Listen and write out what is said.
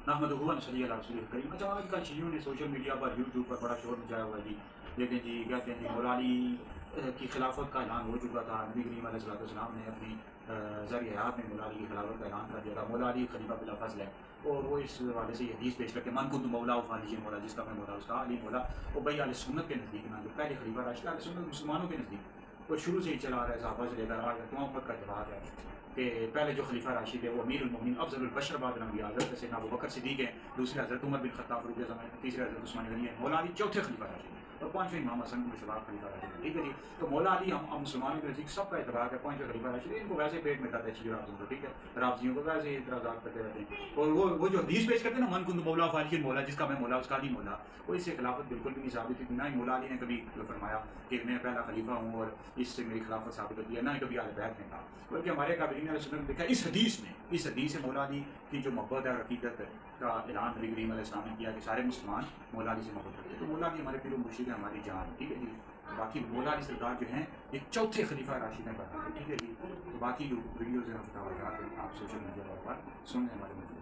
नहमदुहु व नसल्ली अला रसूलिल करीम। अच्छा, आज कल शियों ने सोशल मीडिया पर, यूट्यूब पर बड़ा शोर मचाया हुआ है जी। लेकिन जी कहते हैं जी मौला अली की खिलाफत का ऐलान हो चुका था। नबी करीम अलैहिस्सलाम ने अपनी ज़रिए हयात में मौला अली की खिलाफत का ऐलान कर दिया था। मौला अली खलीफा बिला फज़ल है, और वो इस हवाले से ये हदीस पेश करके मन कुन्तु मौला फ़ालिज मौला, जिसका मैं मौला उसका अली मौला। वो भाई अहले सुन्नत के नज़दीक ना, जो पहले खलीफा राशिद अहले सुन्नत मुसलमानों के नज़दीक वो शुरू से ही चला आ रहा है, सहाबा से लेकर आज तमाम उम्मत का इत्तेफाक है कि पहले जो खलीफा राशिद है वो अमीरुल मोमिनीन अफ़ज़लुल बशर बाद नबी हज़रत सैयदना अबू बकर सिद्दीक़ है, दूसरे हज़रत उमर बिन ख़त्ताब फ़ारूक़ ज़मान, तीसरे हज़रत उस्मान गनी है, मौला अली चौथे खलीफा राशिद और पांचवें इमाम हसन बिन शबाब खलीफा राशिद। ठीक है जी। तो मौला अली हम मुसलमानों के नज़दीक सबका इत्तेफाक है, पांचवें खलीफा राशिद। इनको वैसे पेट में दर्द है शियो राफ़िज़ियों को, ठीक है, राफ़िज़ियों को वैसे इतराज़ात करते रहते हैं। और वो जो हदीस पेश करते हैं ना, मन कुन्तु मौला फ़ालिज मौला, जिसका मैं मौला उसका अली मौला, वो इससे खिलाफत बिल्कुल भी नहीं साबित हुई। ना ही मौला अली ने कभी फरमाया कि मैं पहला खलीफा हूँ और इससे मेरी खिलाफत साबित होती है, ना ही कभी अहले बैत ने कहा। बल्कि हमारे काबिरीन अहले सुन्नत ने लिखा इस हदीस में, इस हदीस से मौला अली की जो मोहब्बत है और अकीदत का ऐलान नबी करीम अलैहिस्सलाम ने किया कि सारे मुसलमान मौला अली से मोहब्बत करते हैं। तो मौला अली हमारे पीर व मुर्शिद है, हमारी जान है। ठीक है जी। बाकी मौला अली सरकार जो हैं ये चौथे खलीफा राशिद हैं बताते हैं। ठीक है जी। तो बाकी जो वीडियोज़ हैं आप सोशल मीडिया पर सुन लें हमारे मौजूद।